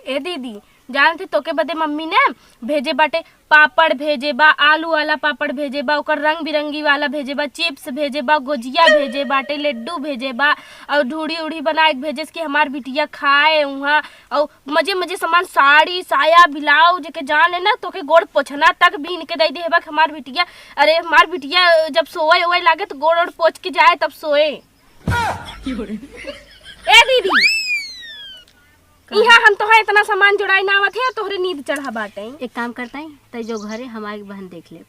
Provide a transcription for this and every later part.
ए दीदी जानते तोके बदे मम्मी ने भेजे बाटे पापड़ भेजे बा, आलू वाला पापड़ भेजे बा, ओकर रंग बिरंगी वाला भेजे बा, चिप्स भेजे बा, गुजिया भेजे बाटे, लड्डू भेजे बा और ढूढ़ी उड़ी बनाए भेजे कि हमार बिटिया खाए वहाँ और मजे मजे सामान साड़ी साया ब्लाउज के जान है ना तोके गोड़ पोछना तक बीन के दे दे बा हमार बिटिया। अरे हमार बिटिया जब सोए ओए लागे तो गोड़ ओड़ पोछ के जाए तब सोए। ए दीदी यहाँ हम तो है इतना सामान जुड़ाई ना आवत है तोहरे नींद चढ़ा बाटे। एक काम करता है तो जो घर है हमारी बहन देख ले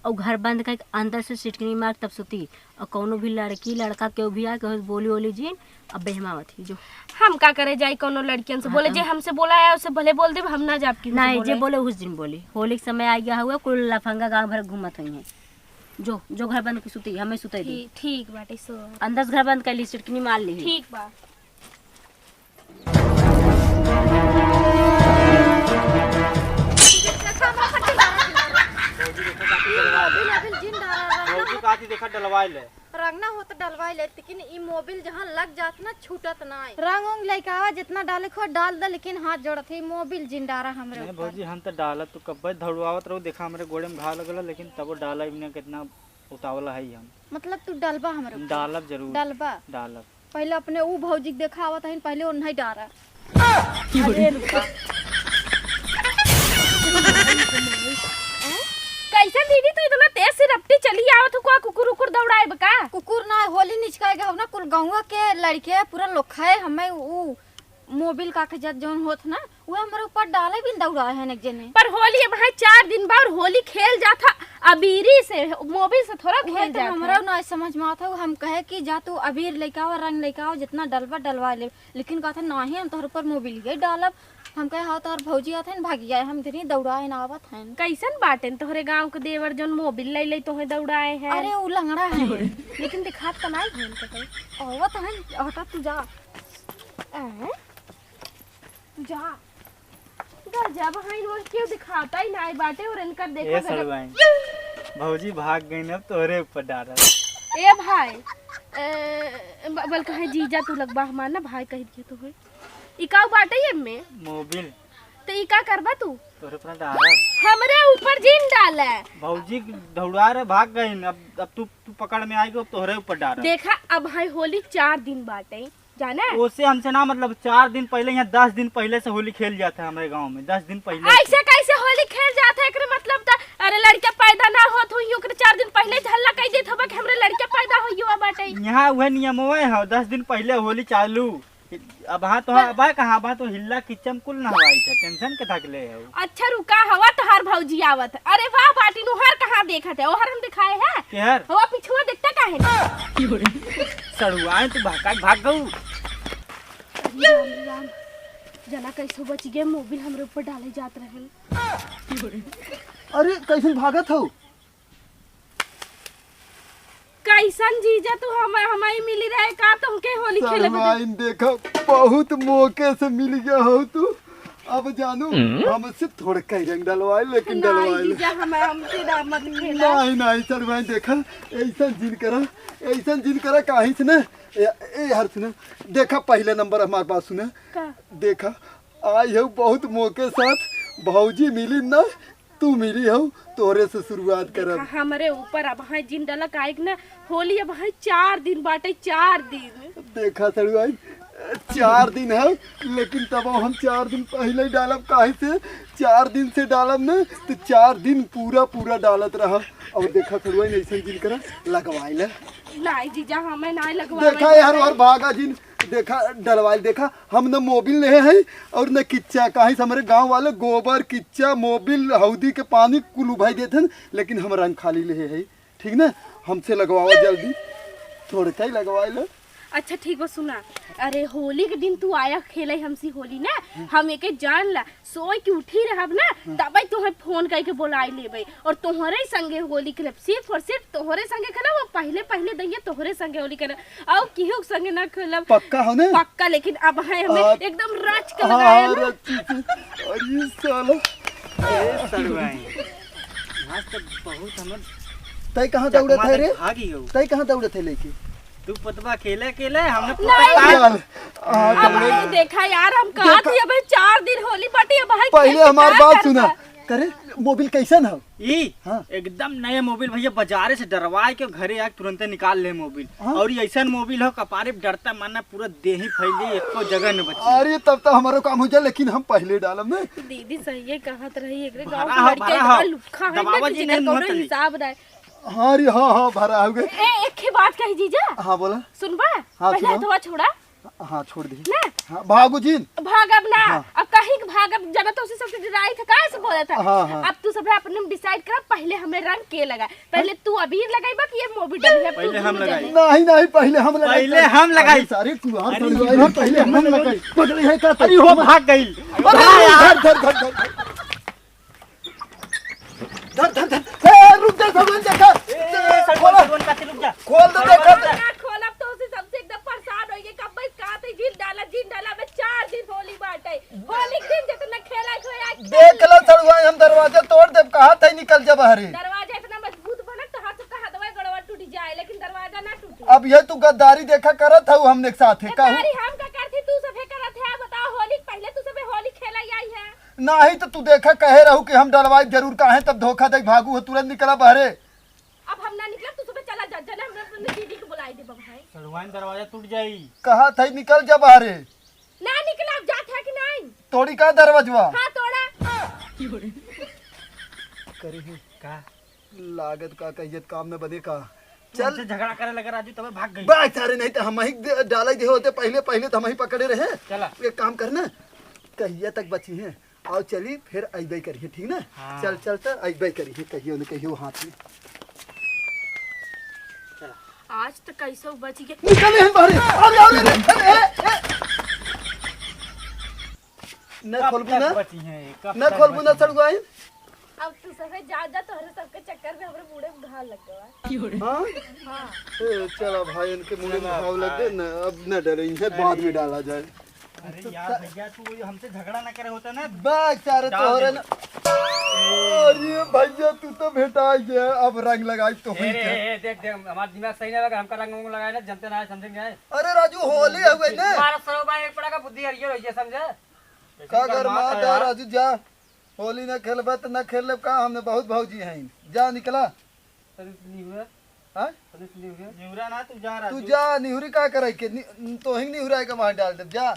और घर बंद कर अंदर से सिटकनी मार तब सुती और कोनो भी लड़की लड़का केहू भी आके बोली ओली जीन अब बेहमावत ही जो हम का करे जाई कोनो लड़कियन से बोले जे हमसे बोला है उससे भले बोल दे हम ना जाब की नहीं जे बोले उस दिन बोली होली के समय आ गया हुआ कुल लफंगा गांव भर घूमत हुई है जो घर बंद की सुती हमें सुते दी ठीक बाटे सो अंदर से घर बंद कर ली सिटकनी मार ली ठीक बा। रंगना हो तो डलवाई ले लेकिन ई मोबिल जहाँ लग जात ना छूटत ना रंग उंग लइकावा जितना डाले खो डाल दे लेकिन हाथ जोड़त है मोबिल जिंडारा हमरे नहीं भौजी हम तो डालत तो कब धड़वावत रहो देखा हमरे गोड़े में घा लगल लेकिन तब डाला इने कितना उतावला है हम मतलब तू डलबा हमरे डालब जरूर डलबा डालब पहले अपने ऊ भौजी के देखावत है पहले ओ नहीं डारा अरे रुका कैसे दीदी तू इतना तेज से रपटी चली आवत हो को कुकुर उकुर दौड़ाए बका कुकुर ना होली निचकाएगा हो ना कुल गांवा के लड़के पूरा लोखा है हमें ऊ मोबिल का जत जोन होत ना वो हमारे ऊपर डाले भी दौड़ा है एक जने पर होली अब है 4 दिन बाद होली खेल जाता अबीरी से मोबिल से थोड़ा खेल जाता हमरा ना समझ में आता हम कहे कि जा तू अबीर लेके आओ रंग लेके आओ जितना डलवा डलवा ले लेकिन कहते नहीं हम तोहर ऊपर मोबिल गए डालब हम कहे हाँ तोहर भौजी आते हैं भागी जाए हम धीरे दौड़ाए ना आवत हैं कैसन बाटे तोहरे गांव के देवर जोन मोबिल ले ले तोहे दौड़ाए हैं। अरे उ लंगड़ा है लेकिन दिखात तो नहीं भेल कतई आवत हैं हटा तू जा जा इधर जा बहाइन वो क्यों दिखाता ही नहीं बाटे और इनकर देखा ए सरवाई भौजी भाग गई अब तोरे ऊपर डारा ए भाई बल कहे जीजा तू लगबा हमार ना भाई कह दिए तो है इका बाटे ये में मोबिल तो इका करबा तू तोरे ऊपर डारा हमरे ऊपर जीन डाला भौजी दौड़ा रे भाग गई अब तू पकड़ में आएगी अब तोरे ऊपर डारा देखा अब भाई होली 4 दिन बाटे जाना उससे हमसे ना मतलब 4 दिन पहले यहाँ 10 दिन पहले से होली खेल जाता है हमारे गांव में 10 दिन पहले ऐसे कैसे होली खेल जाता है एकरे मतलब त अरे लड़का पैदा ना होत हुई ओकरे 4 दिन पहले हल्ला कह देत हबा कि हमरे लड़का पैदा होई हुआ बाटे यहाँ वह नियम है 10 दिन पहले होली चालू अब हाँ तो अब कहाँ बा तो हिल्ला किचम कुल ना हवाई था टेंशन के थक ले अच्छा रुका हवा तोहार भौजी आवत अरे वाह बाटी नुहर कहाँ देखत है ओहर हम दिखाए है केहर हवा पिछुआ देखता काहे सड़ुआए तू भाग गऊ जना कैसे बच गए मोबिल हमरे ऊपर डाले जात रहल अरे कैसे भागत हो कैसन जीजा तू हमारी मिली रहे का तुमके होली खेले सरवाइन देखा बहुत मौके से मिल गया हो तू अब जानू हमसे थोड़ा कई रंग डलवाए लेकिन डलवाए जीजा हमसे ना मत खेला नहीं सरवाइन देखा ऐसा जिन करा काहे से ना ए हर सुना देखा पहले नंबर हमारे पास सुना देखा आई हो बहुत मौके साथ भौजी मिली ना तू मिली हो तोरे से शुरुआत करब हमारे ऊपर अब है जिन डलक आइक ना होली अब है 4 दिन बाटे 4 दिन देखा सरवाइन 4 दिन है लेकिन तब हम 4 दिन पहले ही डालब काहे से 4 दिन से डालब ना तो 4 दिन पूरा डालत रहा और देखा सरवाइन ऐसा जिन करा लगवाई ले नहीं जीजा हमें नहीं लगवा देखा यार और भागा जिन देखा डलवाई देखा हम न मोबिल ले हैं और न किच्चा कहीं से हमारे गांव वाले गोबर किच्चा मोबिल हौदी के पानी कुल उभाई देते लेकिन हम रंग खाली ले हैं ठीक ना हमसे लगवाओ जल्दी थोड़ा क्या लगवाई लो अच्छा ठीक बा सुना अरे होली के दिन तू आया खेले हमसी होली ना हम एके जान ला सोई के उठी रहब ना तब तुम्हें फोन करके बुलाई लेबे और तोहरे संगे होली खेलब सिर्फ और सिर्फ तोहरे संगे खेलब वो पहले दैया तोहरे संगे होली खेलब और केहू संगे ना खेलब पक्का हो ना पक्का लेकिन अब है हमें एकदम रच के लगाया ना अरे साला ए सरवाई आज तो बहुत हमर तय कहां दौड़े थे रे भागी हो तय कहां दौड़े थे लेके तू पतवा खेले हमने देखा यार हम कहा थी अब 4 दिन होली पहले हमार बात सुना करे मोबिल कैसन हो ई हाँ। एकदम नया मोबिल भैया बाजारे से डरवा के घरे आके तुरंत निकाल ले मोबिल। हाँ। और ये ऐसा मोबिल हो कपारे पे डरता माना पूरा देह ही फैली एको जगह न बची। अरे तब तो हमारो काम हो जाए लेकिन हम पहले डालब ना। दीदी सही है कहत रही एकरे भरा गांव हो, के भरा लड़के हो। लुक्खा है दबावा ना जी जिगर नहीं कोनो मुहत नहीं। हिसाब नहीं। हाँ रे हाँ भरा हो गए। ए एक ही बात कही जीजा हाँ बोला सुनबा हाँ, पहले सुनाओ। हथवा छोड़ा हाँ छोड़ दी ना हाँ भागो जी भागब ना हाँ। अब कहीं भागब जाना तो उसे सबसे डराई था काहे से बोला था हाँ, हाँ। अब तू सब अपने डिसाइड कर पहले हमें रंग के लगा पहले तू अबीर लगाईबा कि ये मोबिल डली है पहले हम लगाई। नहीं नहीं पहले हम लगाई पहले हम लगाई। सारे तू हम अरे लगाई हम पहले हम लगाई पकड़ी है का अरे वो भाग गई। धर धर धर धर धर धर धर ए, रुक जा भगवान देखा खोला खोल दो देखा खोलब तो उसे सबसे एकदम परेशान होइए कब बस काते जिन डाला में 4 दिन होली बाटे होली के दिन जितना खेला खोया देख लो सड़ुआ हम दरवाजा तोड़ दे कहा था निकल जा बाहर दरवाजा इतना मजबूत बनत तो हाथ का हदवा गड़वा टूट जाए लेकिन दरवाजा ना टूटे अब ये तू गद्दारी देखा करत हूँ हमने साथ है कहूँ तारी हम का करती तू सभे करत है बताओ होली पहले तू सभे होली खेला आई है नहीं तो तू देखा कहे रहू कि हम डलवाई जरूर काहे तब धोखा दे भागू हो तुरंत निकला बाहरे अब हम ना निकलब तू सभे चला जा जना हम अपने दीदी को बुलाई दे भाई सड़वाइन दरवाजा टूट जाई। कहा था निकल जा बाहरे ना निकलब जात है कि नहीं तोड़ी का दरवाजवा हां तोड़ा करी का लागत का कहियत काम में बने का चल से झगड़ा करे लगा राजू तबे भाग गई। बात सारे नहीं तो हम ही डाला दे होते पहले पहले तो हम ही पकड़े रहे। चला एक काम करना कहिया तक बची है और चली फिर अइबे करिए ठीक ना। हाँ। चल चल तो अइबे करिए कहियो न कहियो हाथ में आज तो कैसे बच गए निकले हैं बाहर अरे न खोलबू ना बची है न खोलबू ना सड़ुआई अब तू सभे जा जा तोहरे सबके चक्कर में हमरे बूढ़े घाल लग गवा हाँ हां चलो भाई इनके मुंह में घाव लग गए न अब न डरे इनसे बाद में डाला जाए। अरे यार भैया तू हमसे झगड़ा ना करे होता ना। बात सारे डाल तोहरे दे। न अरे भैया तू तो भेटा गया अब रंग लगाई तो हुई क्या? देख देख हमारा दिमाग सही नहीं लगा हमका रंग वंग लगाया ना जनते ना समझेंगे अरे राजू होली है गई ना हमारा सरोबा एक पड़ा का बुद्धि हरियर होइए समझे का कर मां जा राजू जा होली न खेलबे तो न खेल का हमने बहुत भौजी हैं जा निकला नहीं हुआ हाँ नहीं हुआ निवरा ना तू जा तू राजू। जा निहुरी का करे के तो ही निहुराई का वहां डाल दे जा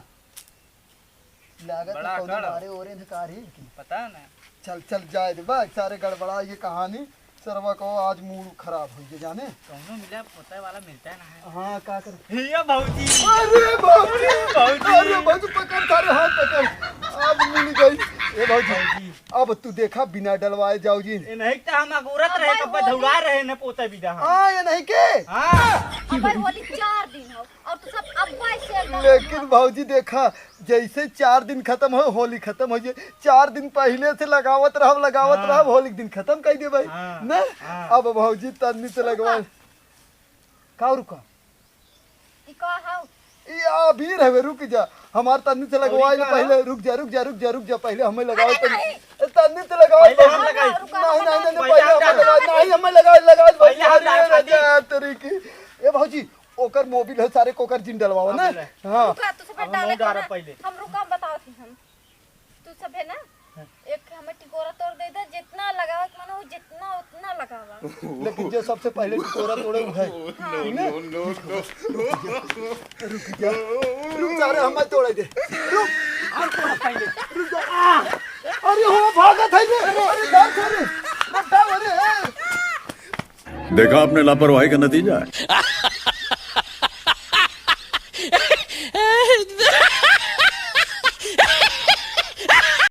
लागत बड़ा तो खड़ा। मारे ओरे ने कारी पता है ना चल चल जाए दे बा सारे गड़बड़ा ये कहानी सरवा को आज मूड खराब हो गया जाने कौनो मिला पोता वाला मिलता है ना। हाँ का कर भैया भौजी अरे भौजी अरे भौजी पकड़ सारे हाथ पकड़ अब मिल गई ए भौजी अब तू देखा बिना डलवाए जाओ जी ए नहीं तो हम अगोरत रहे कब धौड़ा रहे न पोता विदा हम। हाँ ये नहीं के हां हमार होली 4 दिन हो और तू सब अब्बा से एकदम लेकिन भौजी देखा जैसे 4 दिन खत्म हो होली खत्म हो जाए 4 दिन पहले से लगावत रह होली के दिन खत्म कर दे भाई हाँ, ना हाँ। अब भौजी तन्नी से लगवा का रुका ई का हाउ ये अबीर है रुक जा हमार तन्नी से लगवाए का? पहले रुक जा पहले हमें लगाओ तन्नी से लगाओ पहले हम लगाई। नहीं पहले हम पहले लगाई। नहीं हमें लगाओ पहले हम लगाई। तेरी की ए भौजी ओकर मोबिल है सारे कोकर जिन डलवाओ ना मोबिल है। हाँ रुका तू सब अब डाले हम डारा ना पहले। हम रुका बताओ थी हम तू सब है ना एक हमें टिकोरा तोड़ दे दे जितना लगावे के मन हो जितना उतना लगावा लेकिन जो सबसे पहले टिकोरा तोड़े वो है रुक जा रुक जा रे हमें तोड़े दे रुक जा अरे हो भागत है रे अरे डर से रे देखा आपने लापरवाही का नतीजा है।